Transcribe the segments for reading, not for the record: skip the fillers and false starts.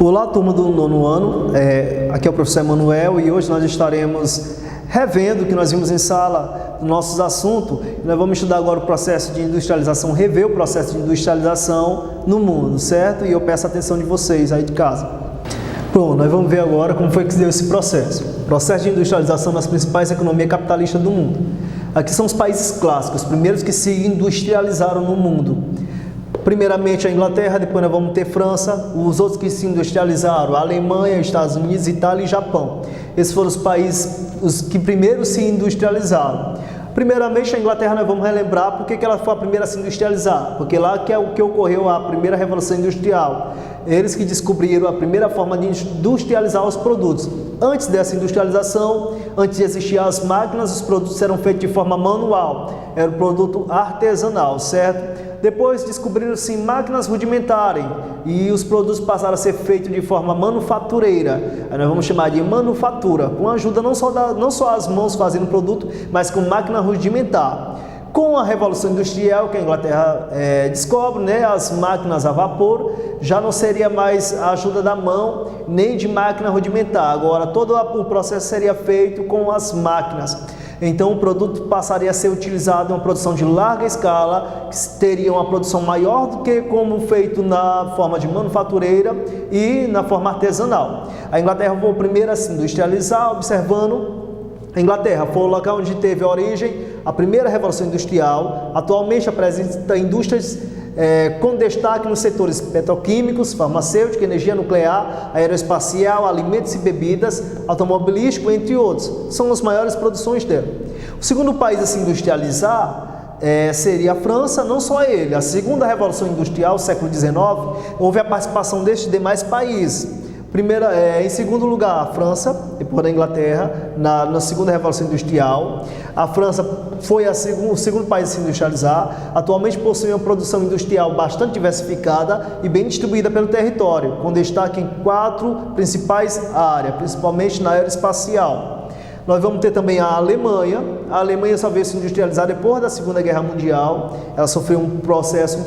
Olá, turma do nono ano, aqui é o professor Emanuel e hoje nós estaremos revendo o que nós vimos em sala, nossos assuntos. Nós vamos estudar agora o processo de industrialização, rever o processo de industrialização no mundo, certo? E eu peço a atenção de vocês aí de casa. Pronto, nós vamos ver agora como foi que se deu esse processo. Processo de industrialização nas principais economias capitalistas do mundo. Aqui são os países clássicos, os primeiros que se industrializaram no mundo. Primeiramente a Inglaterra, depois nós vamos ter França, os outros que se industrializaram, a Alemanha, Estados Unidos, Itália e Japão. Esses foram os países os que primeiro se industrializaram. Primeiramente a Inglaterra nós vamos relembrar porque que ela foi a primeira a se industrializar, porque lá que é o que ocorreu a primeira revolução industrial. Eles que descobriram a primeira forma de industrializar os produtos. Antes dessa industrialização, antes de existir as máquinas, os produtos eram feitos de forma manual, era o produto artesanal, certo? Depois descobriram-se máquinas rudimentares e os produtos passaram a ser feitos de forma manufatureira. Aí nós vamos chamar de manufatura, com a ajuda não só as mãos fazendo o produto, mas com máquina rudimentar. Com a Revolução Industrial, que a Inglaterra descobre, né, as máquinas a vapor, já não seria mais a ajuda da mão, nem de máquina rudimentar. Agora todo o processo seria feito com as máquinas. Então o produto passaria a ser utilizado em uma produção de larga escala, que teria uma produção maior do que como feito na forma de manufatureira e na forma artesanal. A Inglaterra foi a primeira a se industrializar, observando. A Inglaterra foi o local onde teve a origem a primeira revolução industrial. Atualmente apresenta indústrias com destaque nos setores petroquímicos, farmacêutico, energia nuclear, aeroespacial, alimentos e bebidas, automobilístico, entre outros. São as maiores produções dela. O segundo país a se industrializar seria a França, não só ele. A segunda revolução industrial, século XIX, houve a participação destes demais países. Em segundo lugar, a França, depois da Inglaterra, na segunda Revolução Industrial. A França foi o segundo país a se industrializar. Atualmente possui uma produção industrial bastante diversificada e bem distribuída pelo território, com destaque em 4 principais áreas, principalmente na aeroespacial. Nós vamos ter também a Alemanha. A Alemanha só veio se industrializar depois da Segunda Guerra Mundial. Ela sofreu um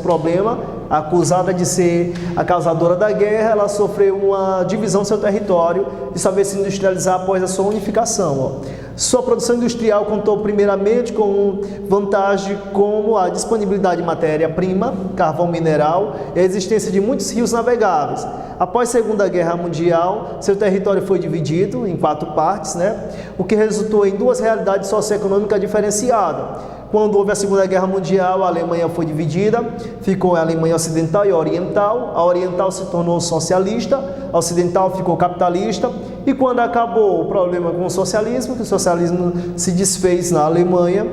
problema, acusada de ser a causadora da guerra. Ela sofreu uma divisão do seu território e só veio se industrializar após a sua unificação. Sua produção industrial contou primeiramente com vantagem como a disponibilidade de matéria-prima, carvão mineral e a existência de muitos rios navegáveis. Após a Segunda Guerra Mundial, seu território foi dividido em 4 partes, o que resultou em 2 realidades socioeconômicas diferenciadas. Quando houve a Segunda Guerra Mundial, a Alemanha foi dividida, ficou a Alemanha Ocidental e a Oriental. A Oriental se tornou socialista, a Ocidental ficou capitalista. E quando acabou o problema com o socialismo, que o socialismo se desfez na Alemanha,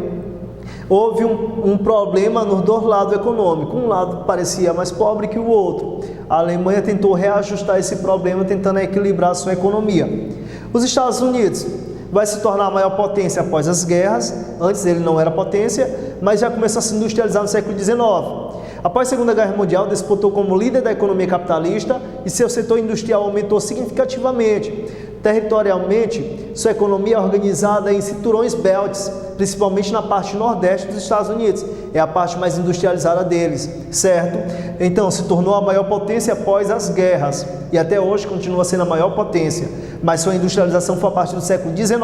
houve um problema nos 2 lados econômicos. Um lado parecia mais pobre que o outro. A Alemanha tentou reajustar esse problema, tentando equilibrar a sua economia. Os Estados Unidos vai se tornar a maior potência após as guerras. Antes ele não era potência, mas já começou a se industrializar no século XIX. Após a Segunda Guerra Mundial, disputou como líder da economia capitalista e seu setor industrial aumentou significativamente. Territorialmente, sua economia é organizada em cinturões belts, principalmente na parte nordeste dos Estados Unidos. É a parte mais industrializada deles, certo? Então, se tornou a maior potência após as guerras e até hoje continua sendo a maior potência, mas sua industrialização foi a partir do século XIX.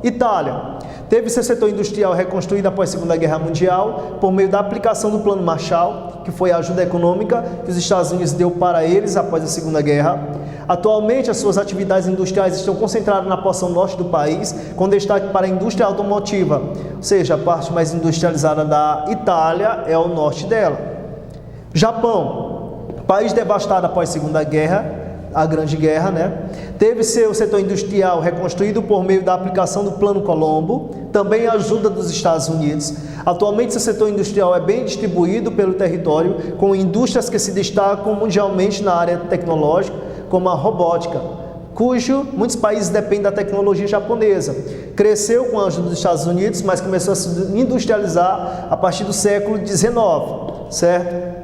Itália teve seu setor industrial reconstruído após a Segunda Guerra Mundial por meio da aplicação do Plano Marshall, que foi a ajuda econômica que os Estados Unidos deu para eles após a Segunda Guerra. Atualmente, as suas atividades industriais estão concentradas na porção norte do país, com destaque para a indústria automotiva, ou seja, a parte mais industrializada da Itália é o norte dela. Japão, país devastado após a Segunda Guerra, a Grande Guerra, teve seu setor industrial reconstruído por meio da aplicação do Plano Colombo, também a ajuda dos Estados Unidos. Atualmente, seu setor industrial é bem distribuído pelo território, com indústrias que se destacam mundialmente na área tecnológica, como a robótica, cujo muitos países dependem da tecnologia japonesa. Cresceu com a ajuda dos Estados Unidos, mas começou a se industrializar a partir do século XIX, certo?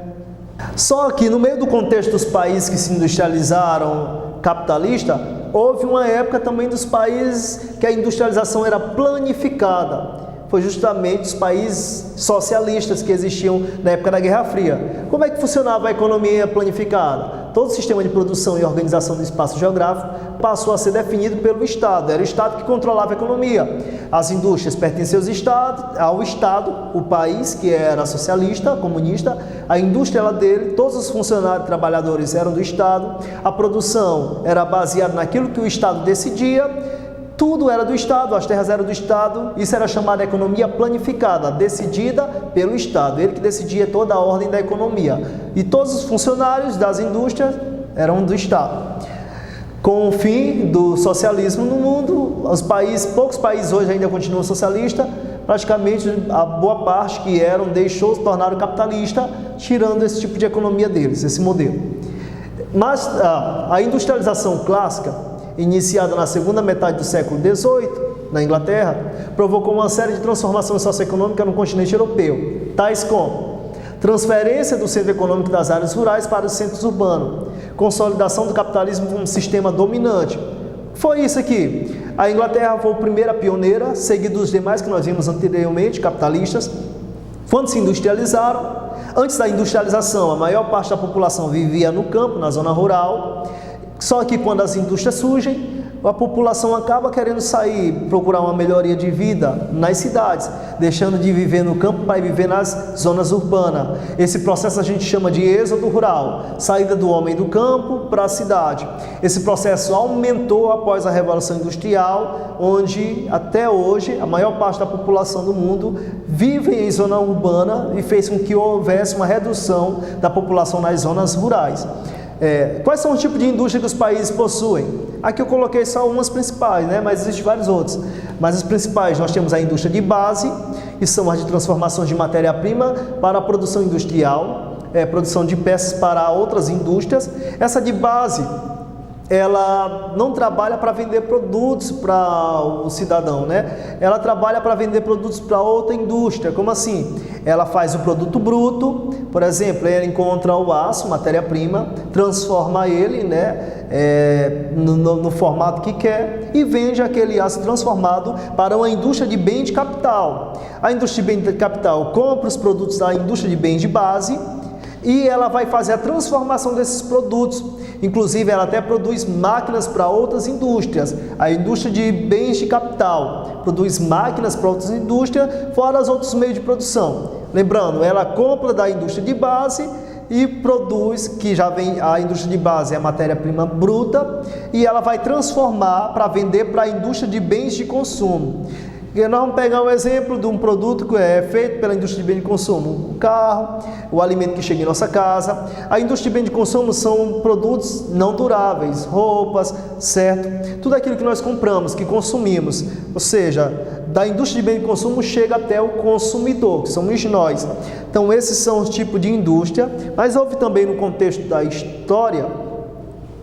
Só que no meio do contexto dos países que se industrializaram capitalista, houve uma época também dos países que a industrialização era planificada. Foi justamente os países socialistas que existiam na época da Guerra Fria. Como é que funcionava a economia planificada? todo o sistema de produção e organização do espaço geográfico passou a ser definido pelo Estado. Era o Estado que controlava a economia. As indústrias pertenciam ao Estado, o país que era socialista, comunista, a indústria era dele, todos os funcionários, trabalhadores eram do Estado, a produção era baseada naquilo que o Estado decidia. Tudo era do Estado, as terras eram do Estado, isso era chamado de economia planificada, decidida pelo Estado, ele que decidia toda a ordem da economia. E todos os funcionários das indústrias eram do Estado. Com o fim do socialismo no mundo, poucos países hoje ainda continuam socialistas, praticamente a boa parte que eram deixou se tornar capitalista, tirando esse tipo de economia deles, esse modelo. Mas a industrialização clássica, iniciada na segunda metade do século XVIII, na Inglaterra, provocou uma série de transformações socioeconômicas no continente europeu, tais como transferência do centro econômico das áreas rurais para os centros urbanos, consolidação do capitalismo como sistema dominante. Foi isso aqui. A Inglaterra foi a primeira pioneira, seguido dos demais que nós vimos anteriormente, capitalistas, quando se industrializaram. Antes da industrialização, a maior parte da população vivia no campo, na zona rural. Só que quando as indústrias surgem, a população acaba querendo sair, procurar uma melhoria de vida nas cidades, deixando de viver no campo para viver nas zonas urbanas. Esse processo a gente chama de êxodo rural, saída do homem do campo para a cidade. Esse processo aumentou após a Revolução Industrial, onde até hoje a maior parte da população do mundo vive em zona urbana e fez com que houvesse uma redução da população nas zonas rurais. Quais são os tipos de indústria que os países possuem? Aqui eu coloquei só umas principais, né? Mas existem vários outros. Mas as principais, nós temos a indústria de base, que são as de transformações de matéria-prima para a produção industrial, produção de peças para outras indústrias. Essa de base, ela não trabalha para vender produtos para o cidadão, né? Ela trabalha para vender produtos para outra indústria. Como assim? Ela faz o produto bruto, por exemplo, ela encontra o aço, matéria-prima, transforma ele, né, no formato que quer e vende aquele aço transformado para uma indústria de bem de capital. A indústria de bem de capital compra os produtos da indústria de bem de base e ela vai fazer a transformação desses produtos. Inclusive, ela até produz máquinas para outras indústrias. A indústria de bens de capital produz máquinas para outras indústrias, fora os outros meios de produção. Lembrando, ela compra da indústria de base e produz, que já vem, a indústria de base é a matéria-prima bruta, e ela vai transformar para vender para a indústria de bens de consumo. E nós vamos pegar um exemplo de um produto que é feito pela indústria de bem de consumo, o carro, o alimento que chega em nossa casa. A indústria de bem de consumo são produtos não duráveis, roupas, certo? Tudo aquilo que nós compramos, que consumimos, ou seja, da indústria de bem de consumo chega até o consumidor, que somos nós. Então esses são os tipos de indústria, mas houve também no contexto da história,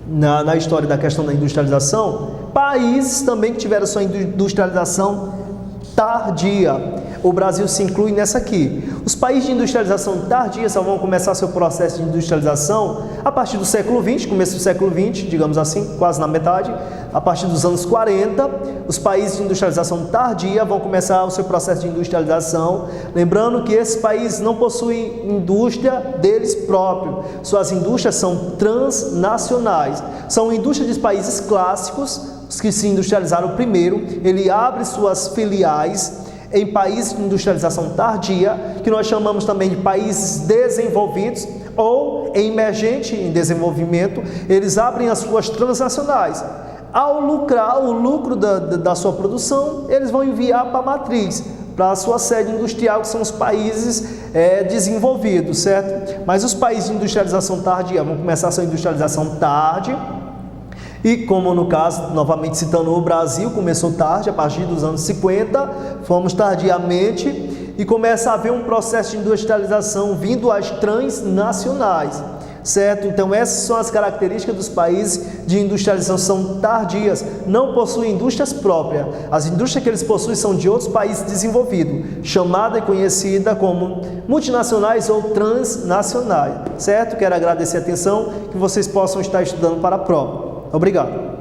na história da questão da industrialização, países também que tiveram sua industrialização tardia. O Brasil se inclui nessa aqui. Os países de industrialização tardia só vão começar seu processo de industrialização a partir do século XX, começo do século XX, digamos assim, quase na metade. A partir dos anos 40, os países de industrialização tardia vão começar o seu processo de industrialização. Lembrando que esses países não possuem indústria deles próprios. Suas indústrias são transnacionais. São indústrias de países clássicos, os que se industrializaram primeiro. Ele abre suas filiais em países de industrialização tardia, que nós chamamos também de países desenvolvidos ou emergente em desenvolvimento. Eles abrem as suas transnacionais. Ao lucrar o lucro da sua produção, eles vão enviar para a matriz, para a sua sede industrial, que são os países desenvolvidos, certo? Mas os países de industrialização tardia vão começar a sua industrialização tarde. E como no caso, novamente citando o Brasil, começou tarde, a partir dos anos 50, fomos tardiamente, e começa a haver um processo de industrialização vindo às transnacionais, certo? Então essas são as características dos países de industrialização tardias, não possuem indústrias próprias. As indústrias que eles possuem são de outros países desenvolvidos, chamada e conhecida como multinacionais ou transnacionais, certo? Quero agradecer a atenção, que vocês possam estar estudando para a prova. Obrigado.